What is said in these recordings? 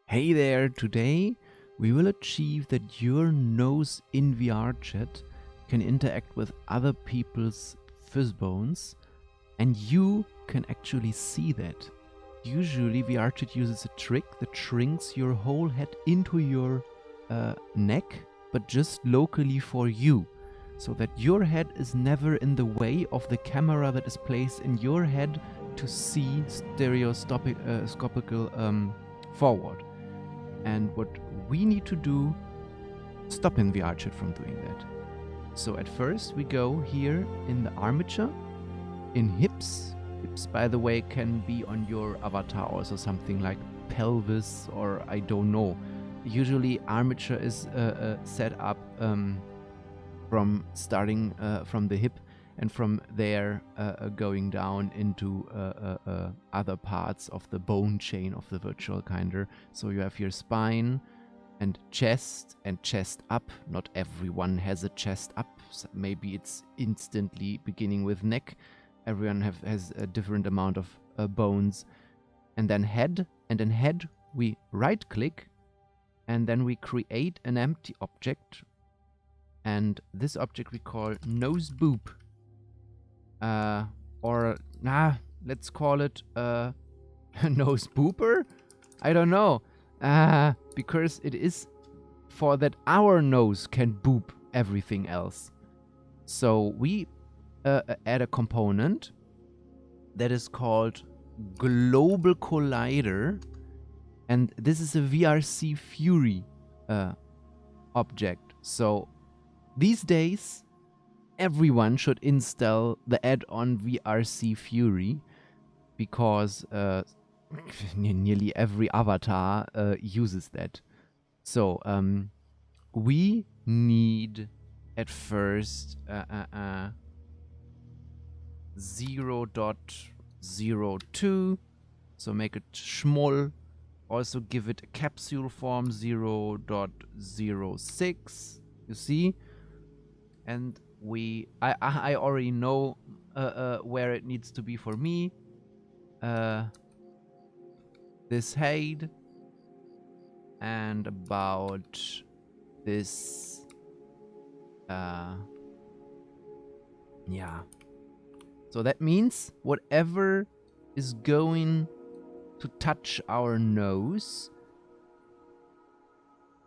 Hey there, today we will achieve that your nose in VRchat can interact with other people's fizzbones and you can actually see that. Usually VRchat uses a trick that shrinks your whole head into your neck, but just locally for you, so that your head is never in the way of the camera that is placed in your head to see stereoscopical forward. And what we need to do, stop in VRchat from doing that. So at first we go here in the armature, in hips. Hips, by the way, can be on your avatar also, something like pelvis or I don't know. Usually armature is set up from starting from the hip and from there going down into other parts of the bone chain of the virtual kinder. So you have your spine and chest up. Not everyone has a chest up. So maybe it's instantly beginning with neck. Everyone has a different amount of bones. And then head. And in head we right click and then we create an empty object. And this object we call nose boop. Let's call it nose booper? I don't know. Because it is for that our nose can boop everything else. So we add a component that is called Global Collider. And this is a VRC Fury object. So these days, everyone should install the add-on VRC Fury because nearly every avatar uses that. So we need at first 0.02, so make it small. Also give it a capsule form 0.06, you see? And I already know where it needs to be for me. This height and about this yeah. So that means whatever is going to touch our nose,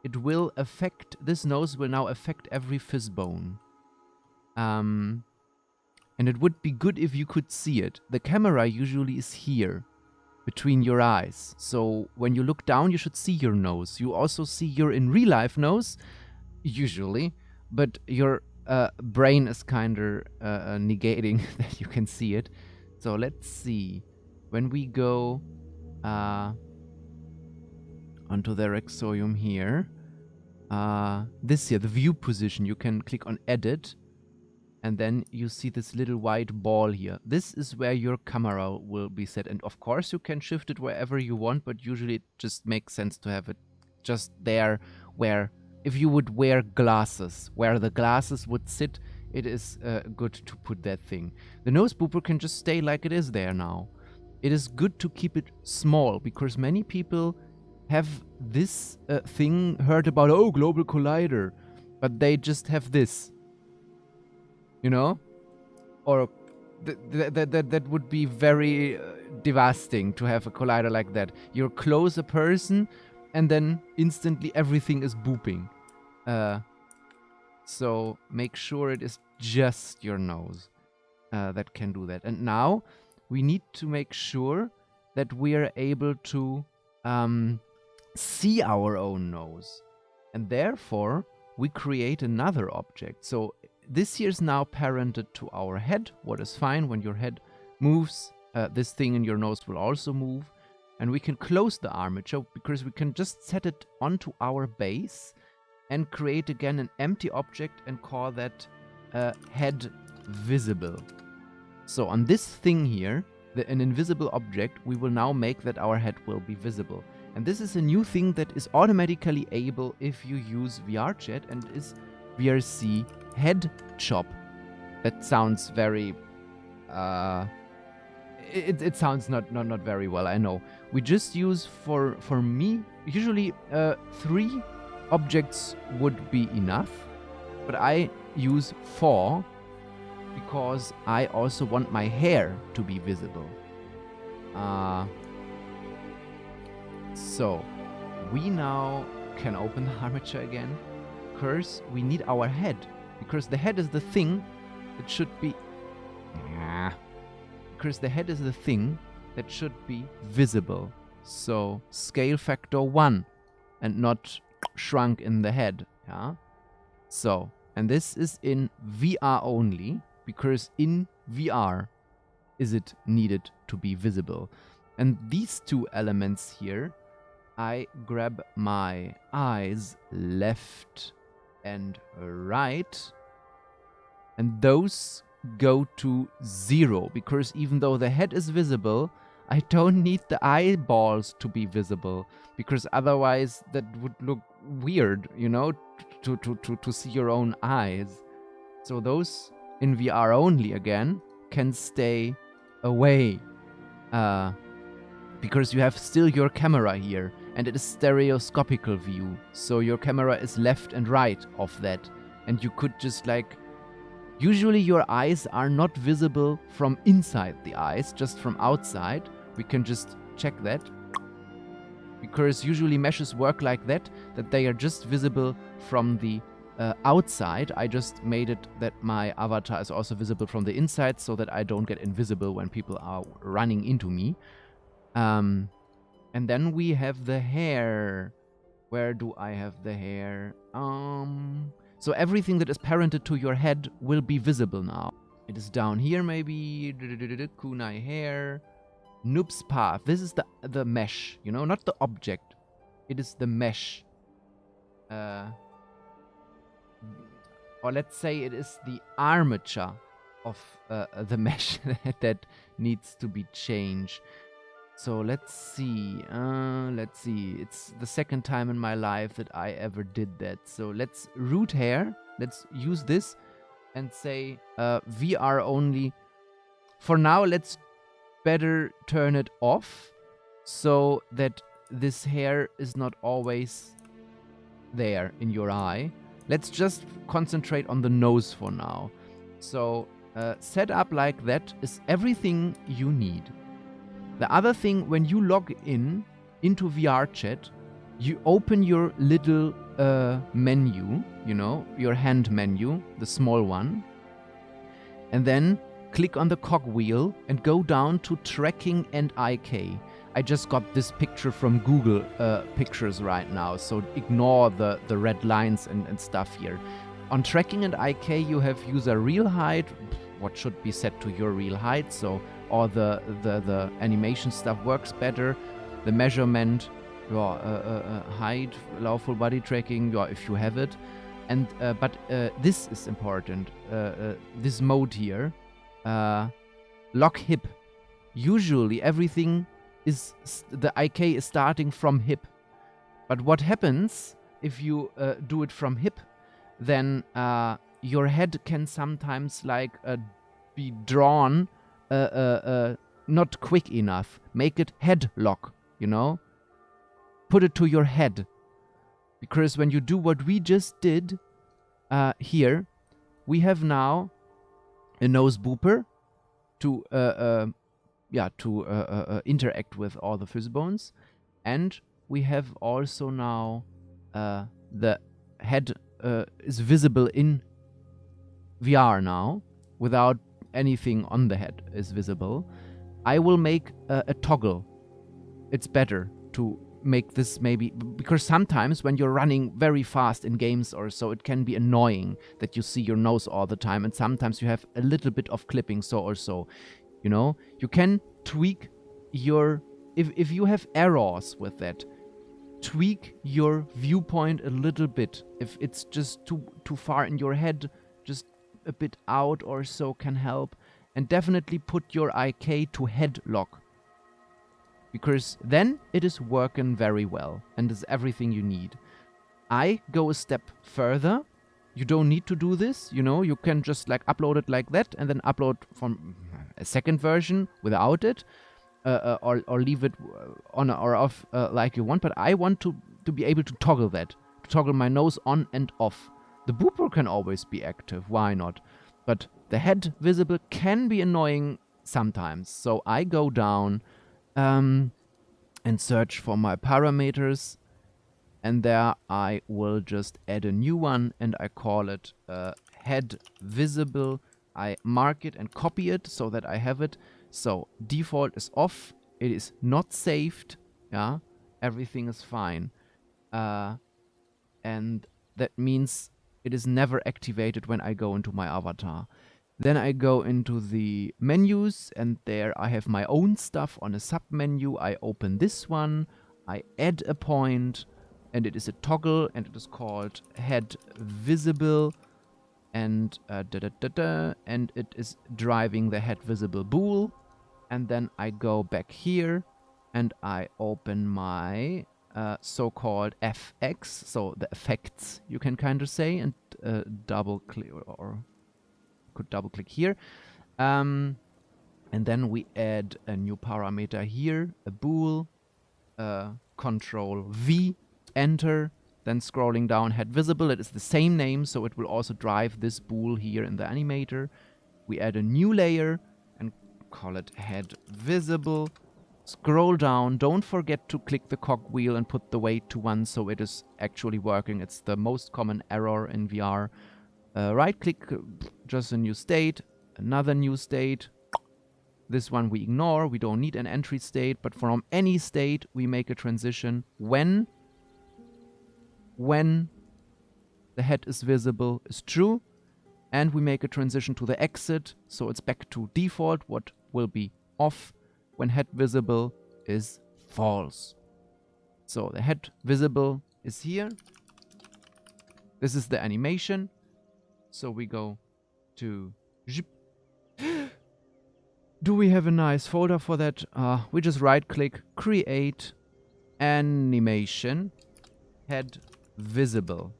it will affect, this nose will now affect every fizz bone. And it would be good if you could see it. The camera usually is here, between your eyes. So when you look down, you should see your nose. You also see your in real life nose, usually, but your brain is kind of negating that you can see it. So let's see. When we go onto the Rexorium here, this here, the view position, you can click on edit. And then you see this little white ball here. This is where your camera will be set. And of course you can shift it wherever you want, but usually it just makes sense to have it just there where, if you would wear glasses, where the glasses would sit, it is good to put that thing. The nose booper can just stay like it is there now. It is good to keep it small because many people have this thing heard about, oh, Global Collider, but they just have this. You know, or that would be very devastating to have a collider like that. You're close a person, and then instantly everything is booping. So make sure it is just your nose that can do that. And now we need to make sure that we are able to see our own nose, and therefore we create another object. So this here is now parented to our head, what is fine. When your head moves, this thing in your nose will also move. And we can close the armature because we can just set it onto our base and create again an empty object and call that head visible. So on this thing here, an invisible object, we will now make that our head will be visible. And this is a new thing that is automatically able if you use VRchat and is VRC head chop. That sounds very it sounds not very well, I know. We just use for me usually 3 objects would be enough, but I use 4 because I also want my hair to be visible. So we now can open the armature again, because we need our head, because the head is the thing that should be visible. So scale factor 1 and not shrunk in the head. Yeah. So, and this is in VR only, because in VR is it needed to be visible. And these 2 elements here, I grab my eyes left and right, and those go to 0, because even though the head is visible, I don't need the eyeballs to be visible, because otherwise that would look weird, you know, to see your own eyes. So those in VR only again can stay away, because you have still your camera here, and it is stereoscopical view, so your camera is left and right of that, and you could just like, usually your eyes are not visible from inside the eyes, just from outside. We can just check that, because usually meshes work like that they are just visible from the outside. I just made it that my avatar is also visible from the inside, so that I don't get invisible when people are running into me. And then we have the hair. Where do I have the hair? So everything that is parented to your head will be visible now. It is down here maybe. Kunai hair. Noob's path. This is the mesh, you know, not the object. It is the mesh. Or let's say it is the armature of the mesh that needs to be changed. So let's see. It's the 2nd time in my life that I ever did that. So let's root hair. Let's use this and say VR only. For now, let's better turn it off so that this hair is not always there in your eye. Let's just concentrate on the nose for now. So set up like that is everything you need. The other thing, when you log into VRchat, you open your little menu, you know, your hand menu, the small one, and then click on the cogwheel and go down to tracking and IK. I just got this picture from Google Pictures right now, so ignore the red lines and stuff here. On tracking and IK, you have user real height, what should be set to your real height, so all the animation stuff works better. The measurement, your height, allow full body tracking, if you have it. And but this is important. This mode here, lock hip. Usually everything is the IK is starting from hip. But what happens if you do it from hip? Then your head can sometimes like be drawn not quick enough. Make it head lock, you know? Put it to your head. Because when you do what we just did here, we have now a nose booper to interact with all the fizz bones, and we have also now the head is visible in VR now without anything on the head is visible. I will make a toggle. It's better to make this maybe, because sometimes when you're running very fast in games or so, it can be annoying that you see your nose all the time, and sometimes you have a little bit of clipping so or so. You know, you can tweak your, if you have errors with that, tweak your viewpoint a little bit. If it's just too far in your head, just a bit out or so can help. And definitely put your IK to head lock, because then it is working very well and is everything you need. I go a step further. You don't need to do this, you know, you can just like upload it like that and then upload from a second version without it, or leave it on or off like you want. But I want to be able to toggle that, to toggle my nose on and off. The booper can always be active, why not? But the head visible can be annoying sometimes. So I go down and search for my parameters, and there I will just add a new one, and I call it head visible. I mark it and copy it so that I have it. So default is off. It is not saved. Yeah, everything is fine. And that means it is never activated when I go into my avatar. Then I go into the menus, and there I have my own stuff on a sub menu. I open this one, I add a point, and it is a toggle, and it is called head visible, and and it is driving the head visible bool. And then I go back here, and I open my so-called FX, so the effects, you can kind of say, and double click, or could double click here, and then we add a new parameter here, a bool, control V, enter, then scrolling down, head visible. It is the same name, so it will also drive this bool here in the animator. We add a new layer and call it head visible. Scroll down, don't forget to click the cogwheel and put the weight to 1 so it is actually working. It's the most common error in VR. Right click, just a new state, another new state. This one we ignore, we don't need an entry state, but from any state we make a transition when the head is visible is true, and we make a transition to the exit, so it's back to default, what will be off when head visible is false. So the head visible is here. This is the animation. So we go to zip. Do we have a nice folder for that? We just right click, create animation, head visible.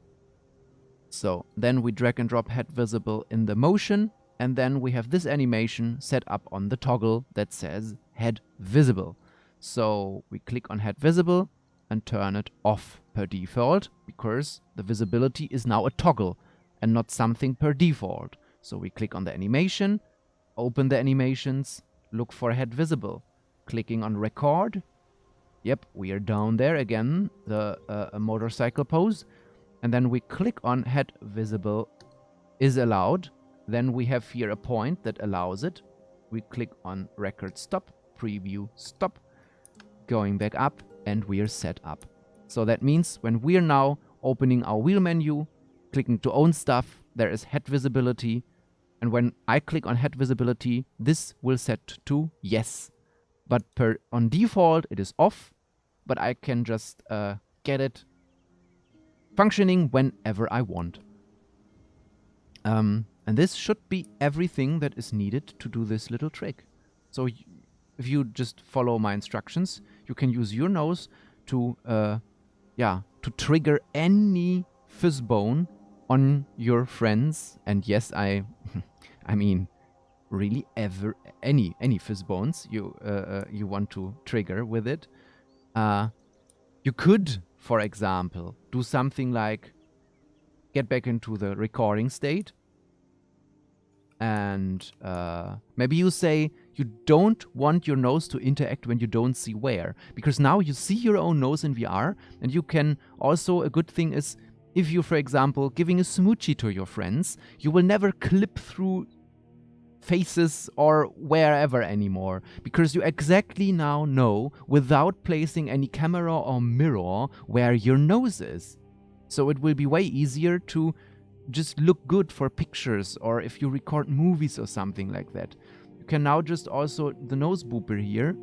So then we drag and drop head visible in the motion, and then we have this animation set up on the toggle that says head visible. So we click on head visible and turn it off per default, because the visibility is now a toggle and not something per default. So we click on the animation, open the animations, look for head visible, clicking on record. Yep, we are down there again, the motorcycle pose. And then we click on head visible is allowed. Then we have here a point that allows it. We click on record stop, preview stop, going back up, and we are set up. So that means when we are now opening our wheel menu, clicking to own stuff, there is head visibility. And when I click on head visibility, this will set to yes. But on default, it is off, but I can just get it functioning whenever I want. And this should be everything that is needed to do this little trick. So if you just follow my instructions, you can use your nose to trigger any fizz bone on your friends. And yes, I mean, really any fizz bones you want to trigger with it. You could, for example, do something like get back into the recording state, and maybe you say you don't want your nose to interact when you don't see where, because now you see your own nose in VR, and you can also, a good thing is, if you, for example, giving a smoochie to your friends, you will never clip through faces or wherever anymore, because you exactly now know, without placing any camera or mirror, where your nose is. So it will be way easier to just look good for pictures, or if you record movies or something like that. You can now just also, the nose booper here,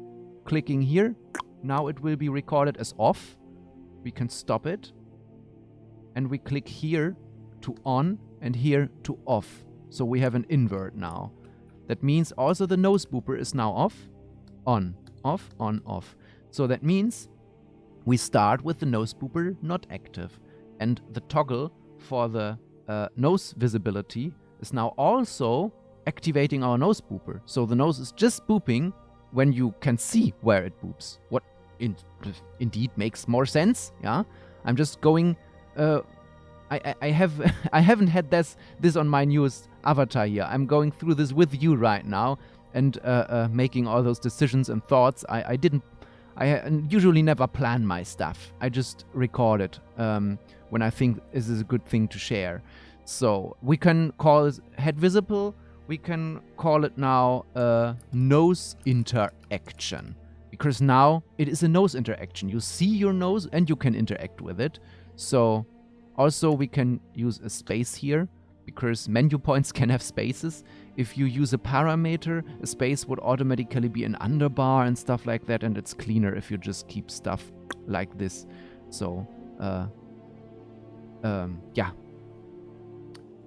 clicking here, now it will be recorded as off. We can stop it. And we click here to on and here to off. So we have an invert now. That means also the nose booper is now off, on, off, on, off. So that means we start with the nose booper not active. And the toggle for the nose visibility is now also activating our nose booper. So the nose is just booping when you can see where it boops. What indeed makes more sense. Yeah, I'm just going. I haven't had this on my newest avatar here. I'm going through this with you right now and making all those decisions and thoughts. I usually never plan my stuff. I just record it when I think this is a good thing to share. So we can call it head visible. We can call it now nose interaction, because now it is a nose interaction. You see your nose and you can interact with it. So also we can use a space here, because menu points can have spaces. If you use a parameter, a space would automatically be an underbar and stuff like that, and it's cleaner if you just keep stuff like this. So yeah.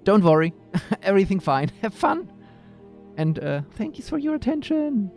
Don't worry, everything fine. Have fun. And thank you for your attention.